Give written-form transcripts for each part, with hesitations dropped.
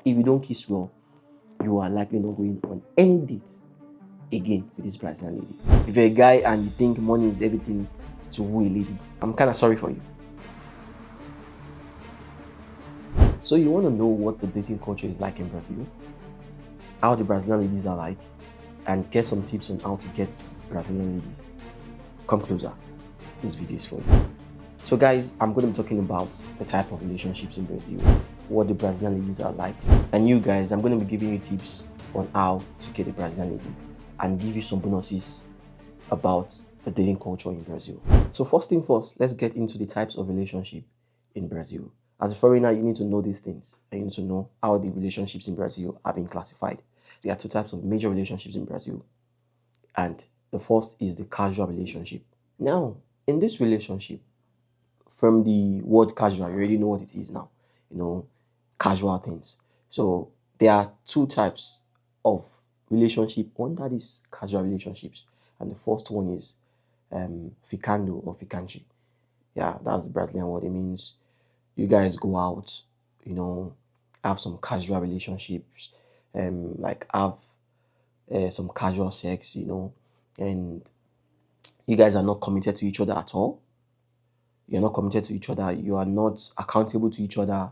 If you don't kiss well, you are likely not going on any date again with this Brazilian lady. If you're a guy and you think money is everything to woo a lady, I'm kind of sorry for you. So you want to know what the dating culture is like in Brazil, how the Brazilian ladies are like, and get some tips on how to get Brazilian ladies. Come closer. This video is for you. So guys, I'm going to be talking about the type of relationships in Brazil, what the Brazilian ladies are like. And you guys, I'm going to be giving you tips on how to get a Brazilian lady and give you some bonuses about the dating culture in Brazil. So first thing first, let's get into the types of relationship in Brazil. As a foreigner, you need to know these things. And you need to know how the relationships in Brazil are being classified. There are two types of major relationships in Brazil. And the first is the casual relationship. Now, in this relationship, from the word casual, you already know what it is now. Casual things. So there are two types of relationship under these casual relationships. And the first one is ficando or ficante. Yeah, that's the Brazilian word. It means you guys go out, have some casual relationships, like have some casual sex, and you guys are not committed to each other at all. You're not committed to each other. You are not accountable to each other.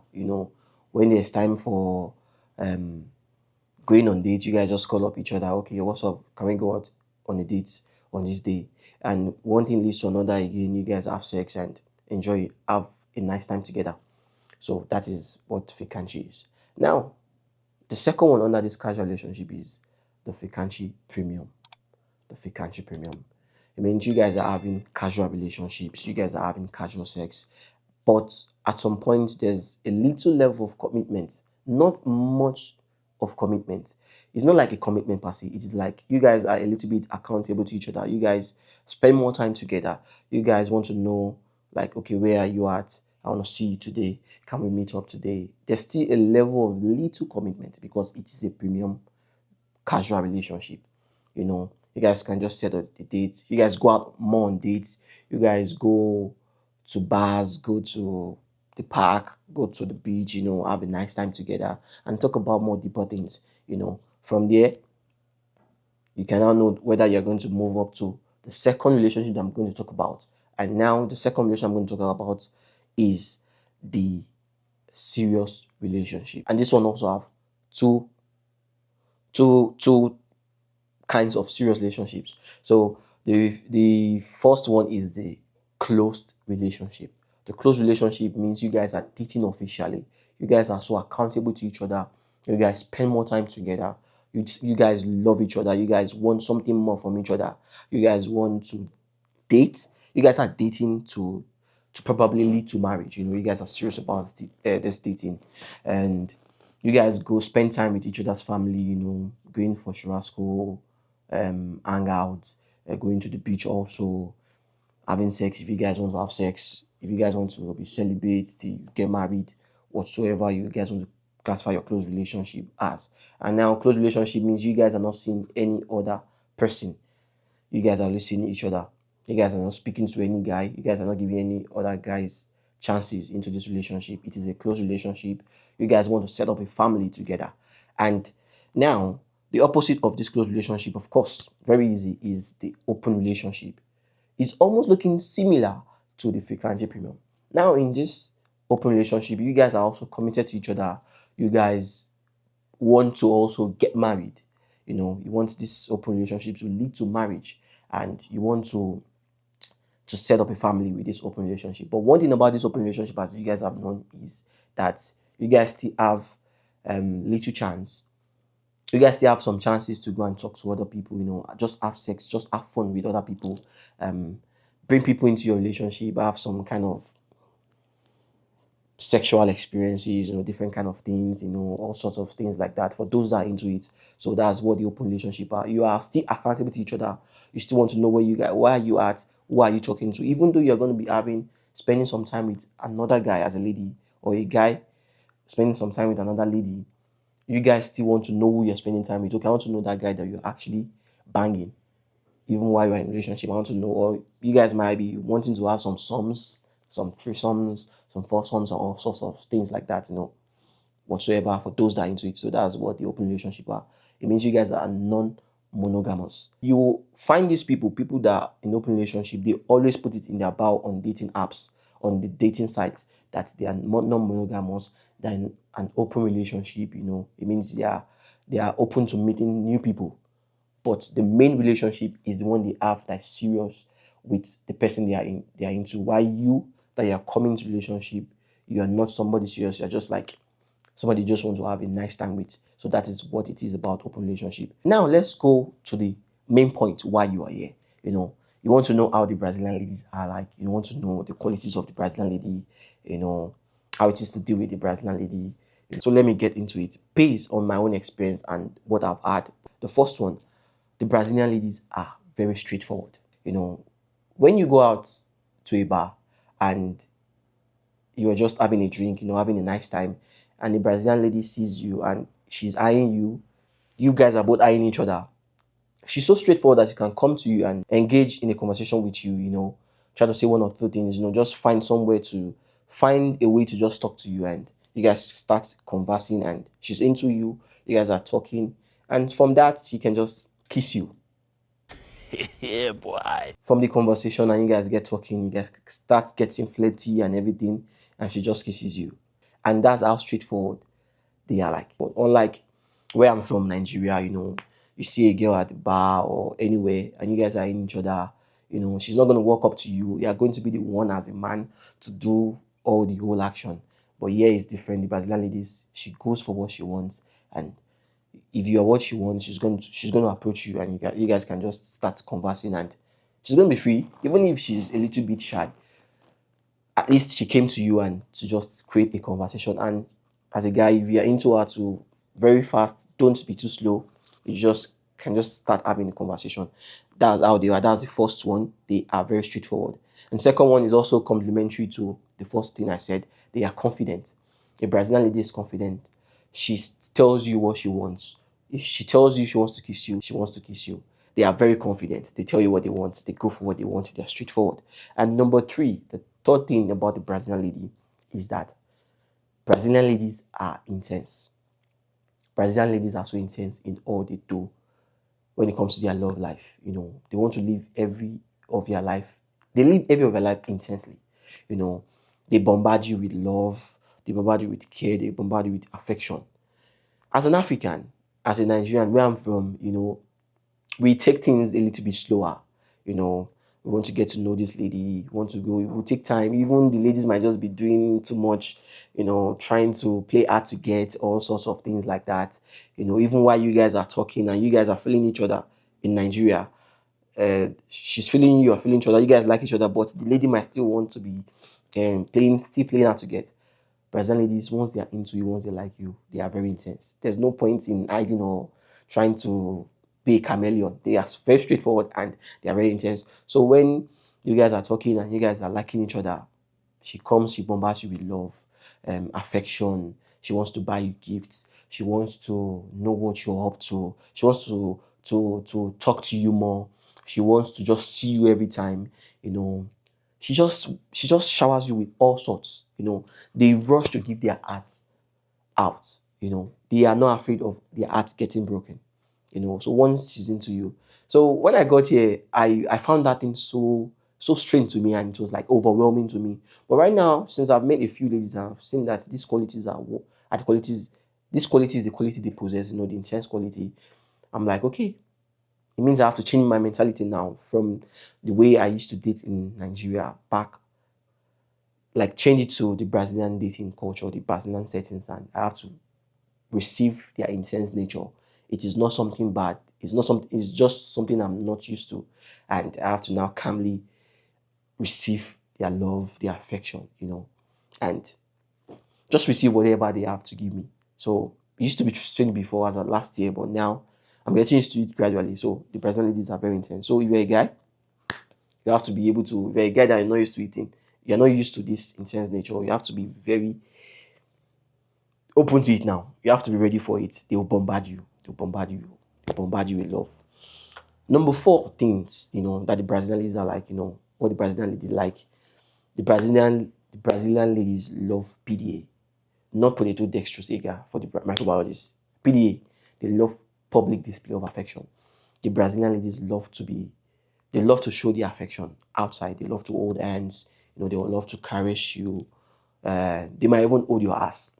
When there's time for going on dates, you guys just call up each other. Okay, what's up? Can we go out on a date on this day? And one thing leads to another again. You guys have sex and enjoy, have a nice time together. So that is what Fikanchi is. Now, the second one under this casual relationship is the Fikanchi Premium. The Fikanchi Premium. It means you guys are having casual relationships. You guys are having casual sex. But at some point, there's a little level of commitment. Not much of commitment. It's not like a commitment per se. It is like you guys are a little bit accountable to each other. You guys spend more time together. You guys want to know, like, okay, where are you at? I want to see you today. Can we meet up today? There's still a level of little commitment because it is a premium casual relationship. You guys can just set up the date. You guys go out more on dates. You guys go to bars, go to the park, go to the beach, have a nice time together and talk about more deeper things. From there, you can now know whether you're going to move up to the second relationship that I'm going to talk about. And now the second relationship I'm going to talk about is the serious relationship. And this one also have two kinds of serious relationships. So the first one is the closed relationship. The closed relationship means you guys are dating officially. You guys are so accountable to each other. You guys spend more time together. You guys love each other. You guys want something more from each other. You guys want to date. You guys are dating to probably lead to marriage. You guys are serious about this dating, and you guys go spend time with each other's family. Going for churrasco, hang out, going to the beach also, having sex if you guys want to have sex, if you guys want to be celebrate till you get married, whatsoever you guys want to classify your close relationship as. And now close relationship means you guys are not seeing any other person. You guys are only seeing each other. You guys are not speaking to any guy. You guys are not giving any other guys chances into this relationship. It is a close relationship. You guys want to set up a family together. And now, the opposite of this close relationship, of course, very easy, is the open relationship. It's almost looking similar to the Ficante Premium. Now, in this open relationship, you guys are also committed to each other. You guys want to also get married. You want this open relationship to lead to marriage, and you want to set up a family with this open relationship. But one thing about this open relationship, as you guys have known, is that you guys still have little chance. You guys still have some chances to go and talk to other people, just have sex, just have fun with other people, bring people into your relationship, have some kind of sexual experiences, different kind of things, all sorts of things like that for those that are into it. So that's what the open relationship are. You are still accountable to each other. You still want to know where are you at, who are you talking to, even though you're going to be spending some time with another guy as a lady, or a guy spending some time with another lady. You guys still want to know who you're spending time with. Okay, I want to know that guy that you're actually banging, even while you're in a relationship. I want to know, or you guys might be wanting to have some sums, some threesomes, some foursomes, and all sorts of things like that. whatsoever for those that are into it. So that's what the open relationship are. It means you guys are non-monogamous. You find these people that are in open relationship, they always put it in their bio on dating apps, on the dating sites, that they are non-monogamous, they're in an open relationship. It means they are open to meeting new people. But the main relationship is the one they have that is serious with the person they are into. Why you that you are coming to relationship, you are not somebody serious, you're just like somebody you just want to have a nice time with. So that is what it is about open relationship. Now let's go to the main point why you are here. You want to know how the Brazilian ladies are like, you want to know the qualities of the Brazilian lady, how it is to deal with the Brazilian lady. So let me get into it based on my own experience and what I've had. The first one, the Brazilian ladies are very straightforward. When you go out to a bar and you're just having a drink, having a nice time, and the Brazilian lady sees you and she's eyeing you, you guys are both eyeing each other. She's so straightforward that she can come to you and engage in a conversation with you, try to say one or two things, just find a way to just talk to you, and you guys start conversing and she's into you, you guys are talking, and from that she can just kiss you. Yeah, boy. From the conversation, and you guys get talking, you guys start getting flirty and everything, and she just kisses you. And that's how straightforward they are like. But unlike where I'm from, Nigeria, you see a girl at the bar or anywhere and you guys are in each other, she's not going to walk up to you. You are going to be the one as a man to do all the whole action. But here it's different. The Brazilian ladies, she goes for what she wants, and if you are what she wants, she's going to approach you, and you guys can just start conversing, and she's going to be free, even if she's a little bit shy. At least she came to you and to just create a conversation. And as a guy, if you're into her to very fast, don't be too slow. You just can just start having a conversation. That's how they are. That's the first one. They are very straightforward. And second one is also complementary to the first thing I said. They are confident. A Brazilian lady is confident. She tells you what she wants. If she tells you she wants to kiss you, she wants to kiss you. They are very confident. They tell you what they want. They go for what they want. They're straightforward. And number three, the third thing about the Brazilian lady is that Brazilian ladies are intense. Brazilian ladies are so intense in all they do when it comes to their love life. They want to live every of their life. They live every of their life intensely. You know, they bombard you with love. They bombard you with care. They bombard you with affection. As an African, as a Nigerian, where I'm from, we take things a little bit slower. You know, we want to get to know this lady, we want to go, it will take time. Even the ladies might just be doing too much, trying to play hard to get, all sorts of things like that. Even while you guys are talking and you guys are feeling each other in Nigeria, she's feeling you, you're feeling each other, you guys like each other, but the lady might still want to be still playing hard to get. Brazilian ladies, once they are into you, once they like you, they are very intense. There's no point in hiding or trying to be a chameleon. They are very straightforward and they are very intense. So when you guys are talking and you guys are liking each other, she comes, she bombards you with love, affection. She wants to buy you gifts. She wants to know what you're up to. She wants to talk to you more. She wants to just see you every time. She just showers you with all sorts. They rush to give their hearts out. They are not afraid of their hearts getting broken. So once she's into you. So when I got here, I found that thing so strange to me, and it was like overwhelming to me. But right now, since I've met a few ladies, I've seen that these qualities are the qualities. This quality is the quality they possess. The intense quality. I'm like, okay, it means I have to change my mentality now from the way I used to date in Nigeria back, like change it to the Brazilian dating culture, the Brazilian settings, and I have to receive their intense nature. It is not something bad. It's not something. It's just something I'm not used to, and I have to now calmly receive their love, their affection, and just receive whatever they have to give me. So it used to be strange before as of last year, but now I'm getting used to it gradually. So the Brazilian ladies are very intense. So if you're a guy, you have to be able to. If you're a guy that is not used to eating, you're not used to this intense nature. You have to be very open to it now. You have to be ready for it. They will bombard you. They'll bombard you. They'll bombard you with love. Number four things, that the Brazilians are like, what the Brazilian ladies like. The Brazilian ladies love PDA. not potato dextrose agar for the microbiologists. PDA, they love public display of affection. The Brazilian ladies they love to show their affection outside. They love to hold hands. They will love to caress you. They might even hold your ass.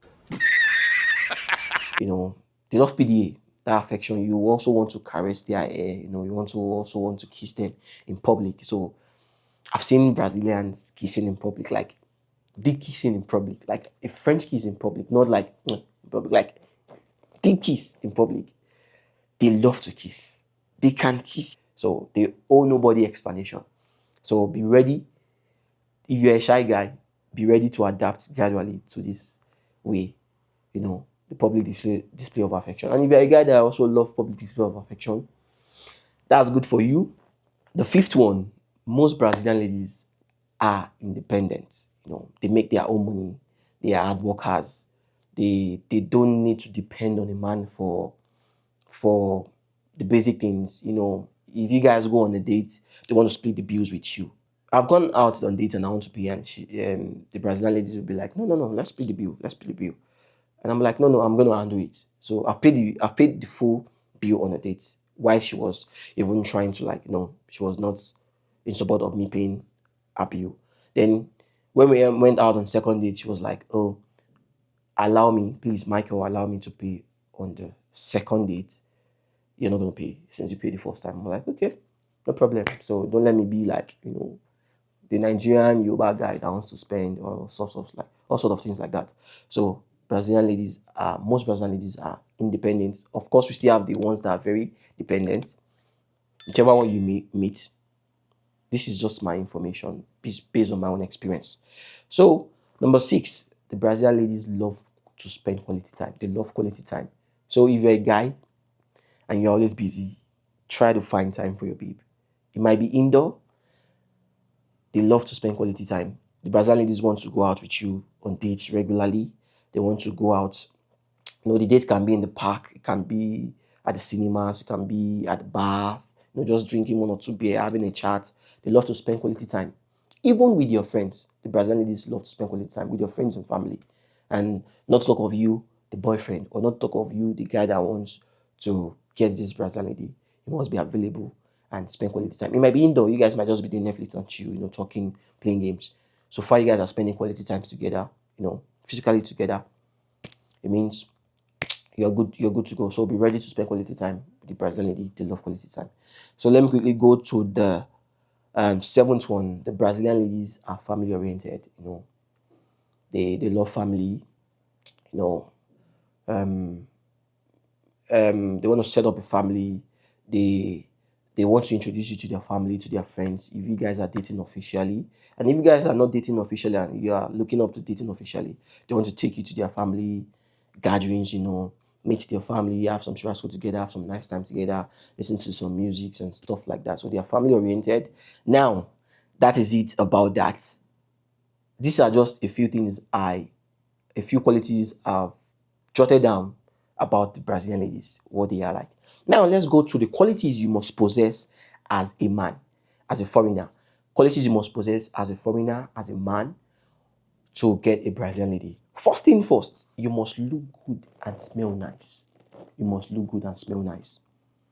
They love PDA, that affection. You also want to caress their hair. You also want to kiss them in public. So I've seen Brazilians kissing in public, like deep kissing in public, like a French kiss in public, not like in public, like deep kiss in public. They love to kiss. They can kiss. So they owe nobody explanation. So be ready. If you're a shy guy, be ready to adapt gradually to this way, the public display of affection. And if you're a guy that also love public display of affection, that's good for you. The fifth one, most Brazilian ladies are independent. They make their own money. They are hard workers. They don't need to depend on a man for the basic things. If you guys go on a date, they want to split the bills with you. I've gone out on dates and I want to pay, and the Brazilian ladies will be like, no, let's split the bill. Let's split the bill. And I'm like, no, I'm going to handle it. So I've paid the full bill on a date while she was even trying to she was not in support of me paying a bill. Then when we went out on second date, she was like, oh, allow me, please, Michael, allow me to pay on the second date. You're not going to pay since you paid the first time. I'm like, okay, no problem. So don't let me be like, the Nigerian Yoruba guy that wants to spend or all sorts of things like that. So most Brazilian ladies are independent. Of course, we still have the ones that are very dependent. Whichever one you meet, this is just my information based on my own experience. So number 6, the Brazilian ladies love to spend quality time. They love quality time. So if you're a guy and you're always busy, try to find time for your babe. It might be indoor. They love to spend quality time. The Brazilian ladies want to go out with you on dates regularly. They want to go out. The dates can be in the park. It can be at the cinemas. It can be at the bath. Just drinking 1 or 2 beer, having a chat. They love to spend quality time. Even with your friends. The Brazilian ladies love to spend quality time with your friends and family. And not talk of you, the boyfriend, or not talk of you, the guy that wants to get this Brazilian lady. You must be available and spend quality time. It might be indoor. You guys might just be doing Netflix and chill, talking, playing games. So far, you guys are spending quality time together, physically together. It means you're good to go. So be ready to spend quality time with the Brazilian lady. They love quality time. So let me quickly go to the 7th one. The Brazilian ladies are family oriented. They love family. They want to set up a family. They want to introduce you to their family, to their friends, if you guys are dating officially. And if you guys are not dating officially and you are looking up to dating officially, they want to take you to their family gatherings, meet their family, have some churrasco together, have some nice time together, listen to some music and stuff like that. So they are family oriented. Now, that is it about that. These are just a few qualities I've jotted down about the Brazilian ladies, what they are like. Now, let's go to the qualities you must possess as a man, as a foreigner. Qualities you must possess as a foreigner, as a man, to get a Brazilian lady. First thing first, you must look good and smell nice. You must look good and smell nice.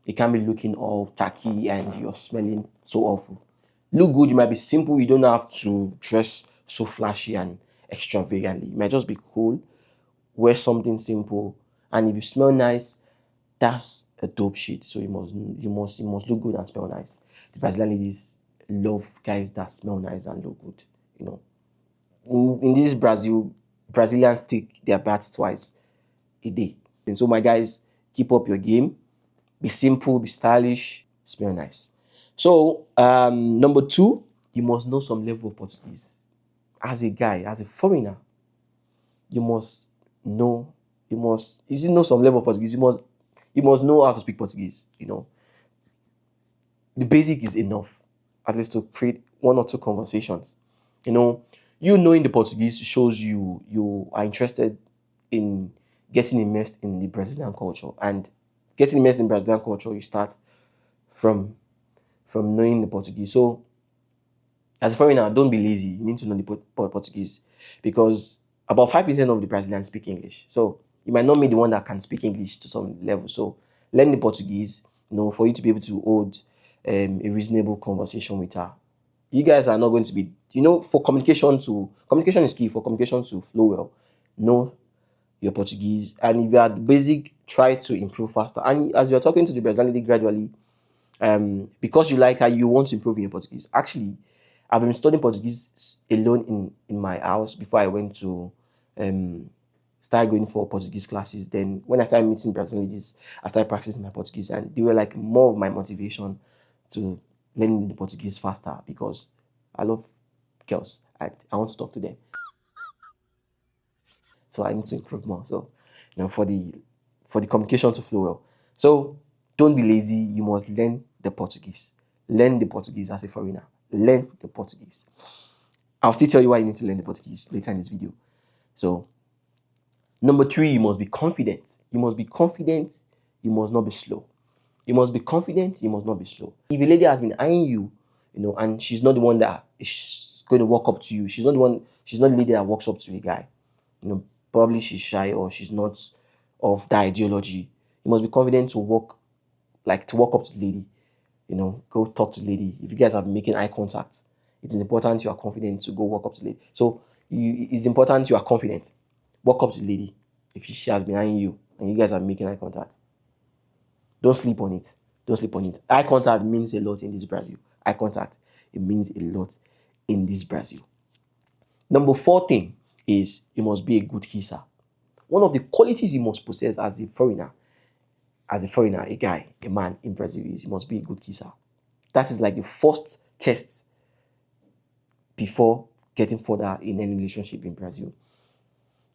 You can't be looking all tacky and you're smelling so awful. Look good, you might be simple. You don't have to dress so flashy and extravagantly. You might just be cool, wear something simple, and if you smell nice, that's a dope shit. So you must look good and smell nice. The Brazilian ladies love guys that smell nice and look good. In this Brazilians take their bath twice a day. And so my guys, keep up your game. Be simple, be stylish, smell nice. So number 2, you must know some level of Portuguese. As a guy, as a foreigner, you must know some level of Portuguese. You must know how to speak Portuguese. The basic is enough, at least to create 1 or 2 conversations. Knowing the Portuguese shows you are interested in getting immersed in the Brazilian culture. And getting immersed in Brazilian culture, you start from knowing the Portuguese. So as a foreigner, don't be lazy. You need to know the Portuguese, because about 5% of the Brazilians speak English. So you might not be the one that can speak English to some level. So learn the Portuguese, for you to be able to hold a reasonable conversation with her. You guys are not going to be, for communication is key for communication to flow well. Know your Portuguese, and if you are the basic, try to improve faster. And as you're talking to the Brazilian lady gradually, because you like her, you want to improve in your Portuguese. Actually, I've been studying Portuguese alone in my house before I went to start going for Portuguese classes. Then when I started meeting Brazilian ladies, I started practicing my Portuguese, and they were like more of my motivation to learn the Portuguese faster because I love girls. I want to talk to them. So I need to improve more. So, for the communication to flow well. So don't be lazy. You must learn the Portuguese. Learn the Portuguese as a foreigner. Learn the Portuguese. I'll still tell you why you need to learn the Portuguese later in this video. So, number 3, you must be confident. You must be confident. You must not be slow. You must be confident. You must not be slow. If a lady has been eyeing you, and she's not the one that is going to walk up to you, she's not the lady that walks up to a guy. Probably she's shy or she's not of that ideology. You must be confident to walk up to the lady. Go talk to the lady. If you guys are making eye contact, it is important you are confident to go walk up to the lady. So it's important you are confident. Walk up to the lady if she has been eyeing you and you guys are making eye contact. Don't sleep on it. Don't sleep on it. Eye contact means a lot in this Brazil. Eye contact, it means a lot in this Brazil. Number 4 thing is you must be a good kisser. One of the qualities you must possess as a foreigner, a guy, a man in Brazil, is you must be a good kisser. That is like the first test before getting further in any relationship in Brazil.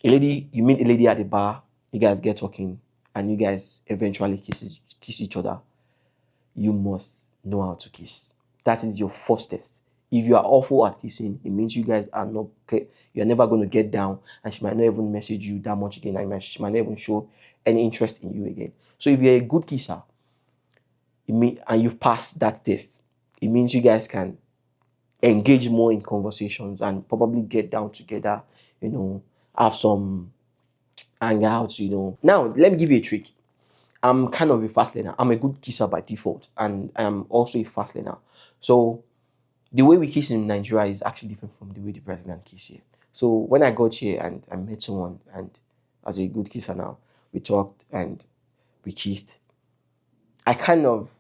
You meet a lady at the bar, you guys get talking, and you guys eventually kiss each other. You must know how to kiss. That is your first test. If you are awful at kissing, it means you guys are not okay. You're never going to get down, and she might not even message you that much again. She might not even show any interest in you again. So if you're a good kisser, and you pass that test, it means you guys can engage more in conversations and probably get down together, have some hangouts, Now, let me give you a trick. I'm kind of a fast learner. I'm a good kisser by default, and I'm also a fast learner. So the way we kiss in Nigeria is actually different from the way the Brazilian kiss here. So when I got here and I met someone, and as a good kisser now, we talked and we kissed, I kind of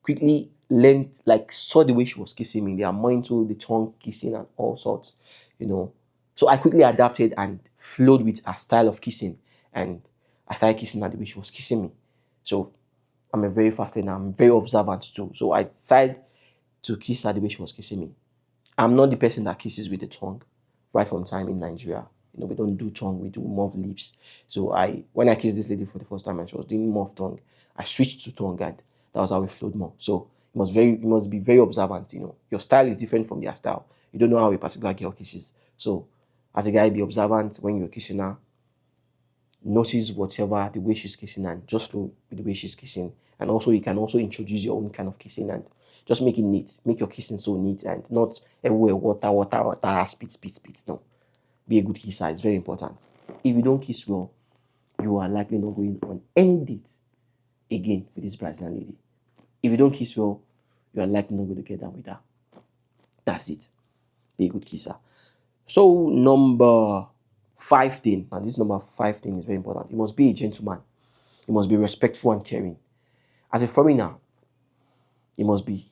quickly learned, saw the way she was kissing me. They are more into the tongue kissing and all sorts. So I quickly adapted and flowed with her style of kissing, and I started kissing her the way she was kissing me. So I'm a very fast learner. I'm very observant too. So I decided to kiss her the way she was kissing me. I'm not the person that kisses with the tongue right from time in Nigeria. We don't do tongue, we do more of lips. So when I kissed this lady for the first time and she was doing more of tongue, I switched to tongue, and that was how we flowed more. So you must be very observant. Your style is different from their style. You don't know how a particular girl kisses. So as a guy, be observant when you're kissing her. Notice whatever the way she's kissing and just flow with the way she's kissing. And also you can also introduce your own kind of kissing and just make it neat. Make your kissing so neat and not everywhere water, spit. No. Be a good kisser. It's very important. If you don't kiss well, you are likely not going on any date again with this Brazilian lady. If you don't kiss well, you are likely not going to get down with her. That's it. Be a good kisser. So number 5 thing, and this number 5 thing is very important. You must be a gentleman. You must be respectful and caring. As a foreigner, you must be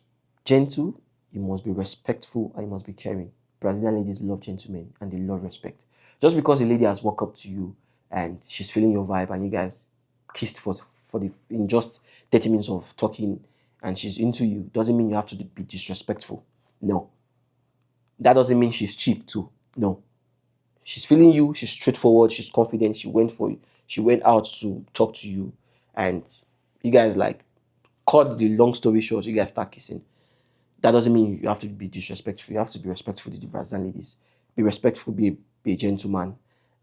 gentle, you must be respectful, and you must be caring. Brazilian ladies love gentlemen and they love respect. Just because a lady has walked up to you and she's feeling your vibe and you guys kissed in just 30 minutes of talking and she's into you, doesn't mean you have to be disrespectful. No. That doesn't mean she's cheap too. No. She's feeling you, she's straightforward, she's confident, she went out to talk to you, and you guys cut the long story short, you guys start kissing. That doesn't mean you have to be disrespectful. You have to be respectful to the Brazilian ladies. Be respectful, be a gentleman,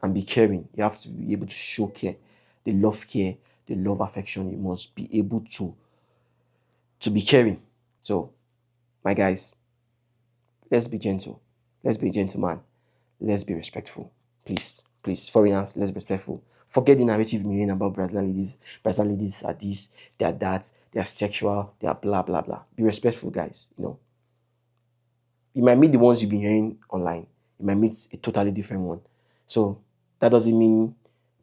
and be caring. You have to be able to show care. They love care, they love affection. You must be able to be caring. So, my guys, let's be gentle. Let's be a gentleman. Let's be respectful. Please. Please, foreigners, let's be respectful. Forget the narrative you've been hearing about Brazilian ladies. Brazilian ladies are this, they are that, they are sexual, they are blah blah blah. Be respectful, guys. You might meet the ones you've been hearing online. You might meet a totally different one. So that doesn't mean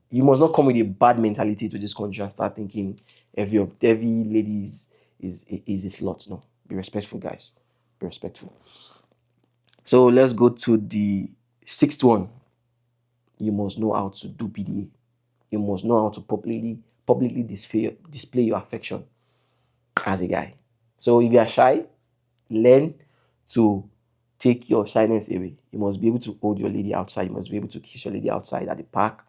you must not come with a bad mentality to this country and start thinking every lady is a slut. No, be respectful, guys. Be respectful. So let's go to the sixth one. You must know how to do PDA. You must know how to publicly display your affection as a guy. So if you are shy, learn to take your shyness away. You must be able to hold your lady outside. You must be able to kiss your lady outside at the park,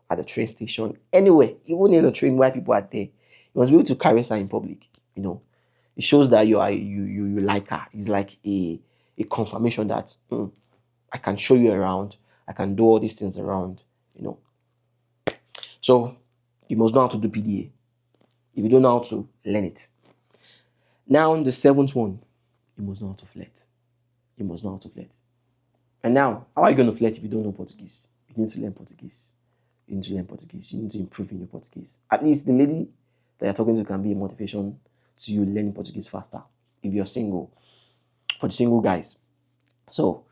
at the train station, anywhere, even in the train where people are there. You must be able to caress her in public. It shows that you like her. It's like a confirmation that I can show you around. I can do all these things around. So you must know how to do PDA. If you don't know how to, learn it. Now the seventh one, you must know how to flirt. You must know how to flirt. And now, how are you going to flirt if you don't know Portuguese? You need to learn Portuguese. You need to learn Portuguese. You need to improve in your Portuguese. At least the lady that you're talking to can be a motivation to you learning Portuguese faster. If you're single, for the single guys. So,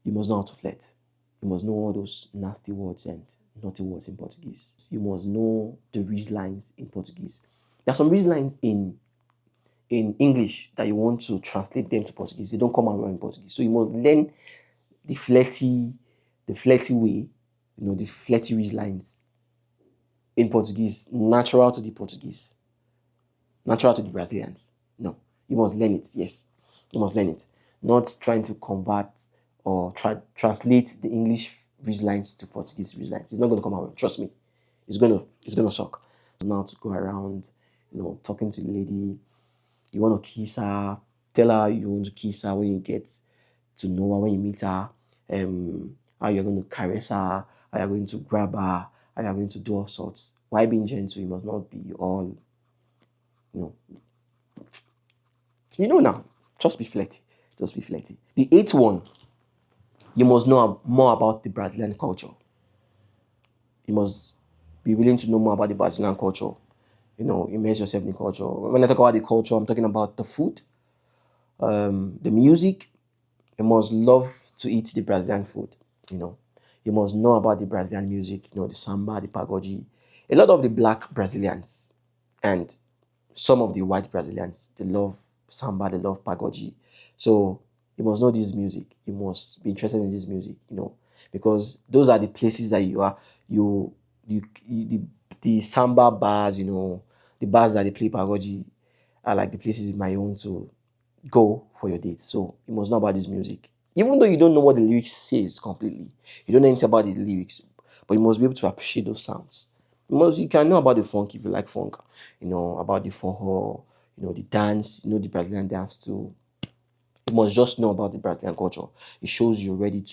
you must know how to flirt. You must know all those nasty words and naughty words in Portuguese. You must know the lines in Portuguese. There are some lines in English that you want to translate them to Portuguese. They don't come out well in Portuguese. So you must learn the flirty way, the flirty lines in Portuguese, natural to the Portuguese, natural to the Brazilians. No, you must learn it. Yes, you must learn it. Not trying to convert or translate the English lines to Portuguese lines. It's not going to come out well. Trust me, it's gonna suck. Now to go around, talking to the lady, you want to kiss her, tell her you want to kiss her when you get to know her, when you meet her, how you're going to caress her, how you're going to grab her, how you're going to do all sorts. Why being gentle? You must not be all, now. Just be flirty. Just be flirty. The eighth one, you must know more about the Brazilian culture. You must be willing to know more about the Brazilian culture. Immerse yourself in the culture. When I talk about the culture, I'm talking about the food, the music. You must love to eat the Brazilian food. You must know about the Brazilian music, the samba, the pagode. A lot of the black Brazilians and some of the white Brazilians, they love samba, they love pagode. So you must know this music. You must be interested in this music, because those are the places that the samba bars, the bars that they play pagode are like the places you might want to go for your date. So you must know about this music. Even though you don't know what the lyrics says completely, you don't know anything about the lyrics, but you must be able to appreciate those sounds. You can know about the funk if you like funk, about the forró, the dance, the Brazilian dance too. You must just know about the Brazilian culture. It shows you're ready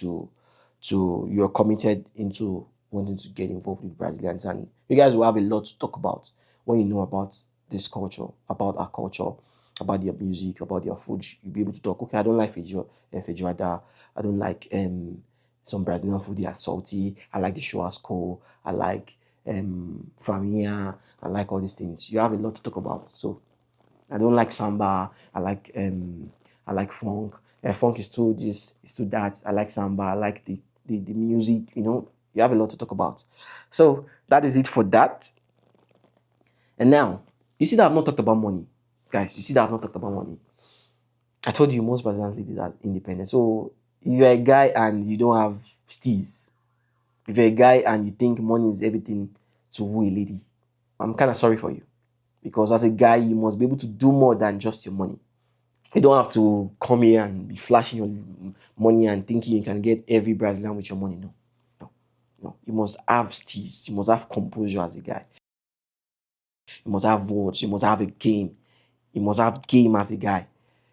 you're committed into wanting to get involved with Brazilians, and you guys will have a lot to talk about when you know about this culture, about our culture, about their music, about their food. You'll be able to talk. Okay, I don't like feijoada. I don't like some Brazilian food. They are salty. I like the churrasco. I like farinha. I like all these things. You have a lot to talk about. So I don't like samba. I like funk. Funk is too this, is too that. I like samba. I like the music. You have a lot to talk about. So that is it for that. And now, you see that I've not talked about money. Guys, you see that I've not talked about money. I told you most Brazilian ladies are independent. So if you're a guy and you don't have steez, if you're a guy and you think money is everything to woo a lady, I'm kind of sorry for you. Because as a guy, you must be able to do more than just your money. You don't have to come here and be flashing your money and thinking you can get every Brazilian with your money. No. You must have steez. You must have composure as a guy. You must have words. You must have a game. You must have game as a guy,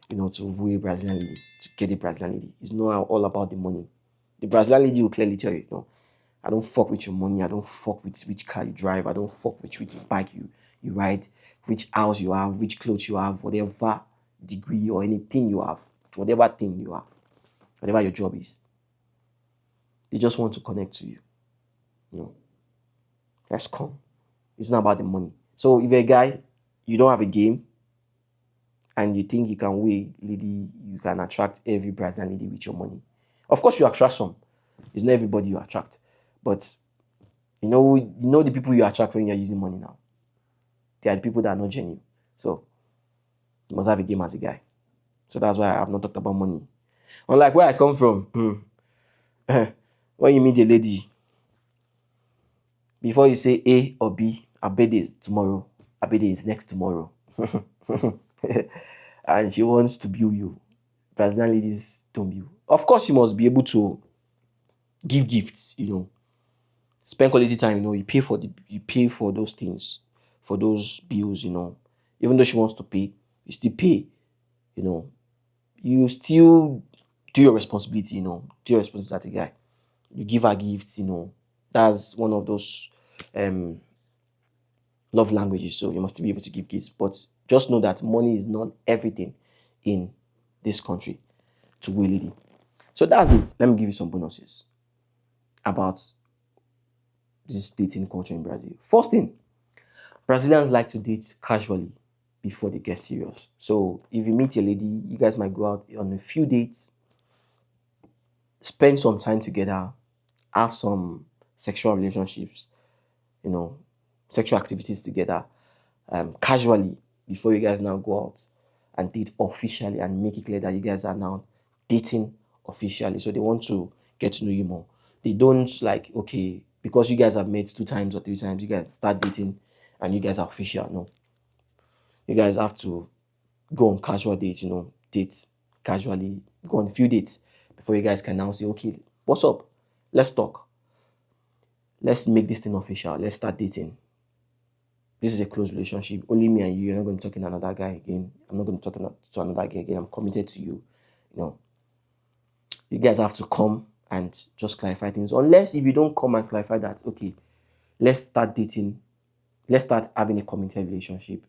to woo a Brazilian lady, to get a Brazilian lady. It's not all about the money. The Brazilian lady will clearly tell you, no, I don't fuck with your money. I don't fuck with which car you drive. I don't fuck with which bike you ride, which house you have, which clothes you have, whatever degree or anything you have, whatever thing you have, whatever your job is. They just want to connect to you. You know, let's come. It's not about the money. So if you're a guy, you don't have a game, and you think you can win lady, you can attract every Brazilian lady with your money. Of course, you attract some. It's not everybody you attract, but you know the people you attract when you're using money now. They are the people that are not genuine. So you must have a game as a guy. So that's why I have not talked about money. Unlike where I come from, when you meet a lady, before you say A or B, her birthday is tomorrow, her birthday is next tomorrow. And she wants to bill you. Brazilian ladies don't bill. Of course, you must be able to give gifts, spend quality time, you pay for those things, for those bills, Even though she wants to pay, you still pay, you know. You still do your responsibility, do your responsibility as a guy. You give her gifts, That's one of those love languages. So you must be able to give gifts. But just know that money is not everything in this country to woo a lady. So that's it. Let me give you some bonuses about this dating culture in Brazil. First thing, Brazilians like to date casually before they get serious. So if you meet a lady, you guys might go out on a few dates, spend some time together, have some sexual relationships, sexual activities together, casually before you guys now go out and date officially and make it clear that you guys are now dating officially. So they want to get to know you more. They don't okay, because you guys have met 2 times or 3 times, you guys start dating and you guys are official. No. You guys have to go on casual dates, date casually, go on a few dates before you guys can now say, okay, what's up? Let's talk. Let's make this thing official. Let's start dating. This is a close relationship. Only me and you. You're not going to talk to another guy again. I'm not going to talk to another guy again. I'm committed to you. You guys have to come and just clarify things. Unless if you don't come and clarify that, okay, let's start dating. Let's start having a committed relationship.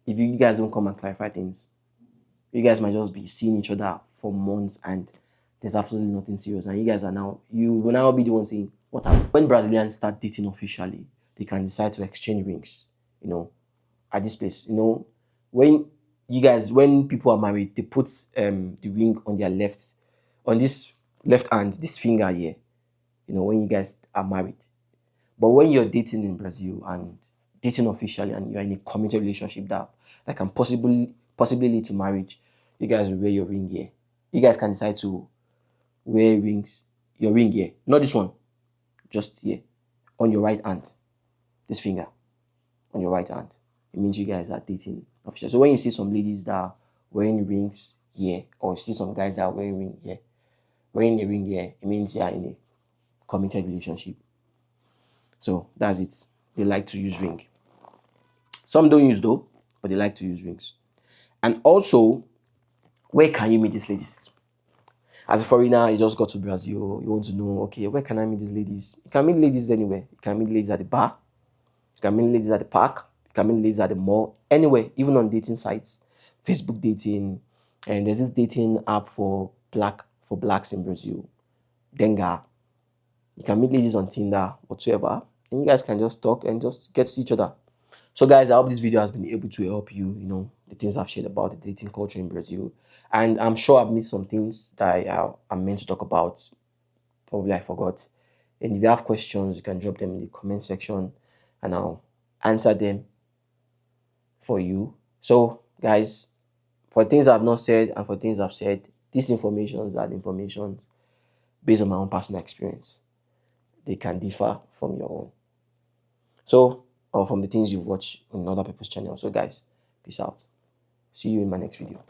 If you guys don't come and clarify things, you guys might just be seeing each other for months and there's absolutely nothing serious. And you will now be the one saying, what happened? When Brazilians start dating officially, they can decide to exchange rings, at this place. When people are married, they put the ring on their on this left hand, this finger here, when you guys are married. But when you're dating in Brazil and dating officially and you're in a committed relationship that can possibly lead to marriage, you guys will wear your ring here. You guys can decide to wear your ring here. Not this one, just here, on your right hand. This finger on your right hand. It means you guys are dating officially. So when you see some ladies that are wearing rings here, or you see some guys that are wearing a ring here, it means they are in a committed relationship. So that's it. They like to use ring. Some don't use though, but they like to use rings. And also, where can you meet these ladies? As a foreigner, you just got to Brazil, you want to know, okay, where can I meet these ladies? You can meet ladies anywhere. You can meet ladies at the bar. You can meet ladies at the park. You can meet ladies at the mall. Anywhere, even on dating sites. Facebook dating. And there's this dating app for blacks in Brazil. Denga. You can meet ladies on Tinder, whatsoever. And you guys can just talk and just get to see each other. So guys, I hope this video has been able to help you, the things I've shared about the dating culture in Brazil. And I'm sure I've missed some things that I'm meant to talk about. Probably I forgot. And if you have questions, you can drop them in the comment section and I'll answer them for you. So guys, for things I've not said and for things I've said, these informations are the informations based on my own personal experience. They can differ from your own. So, or from the things you've watched on other people's channel. So guys, peace out. See you in my next video.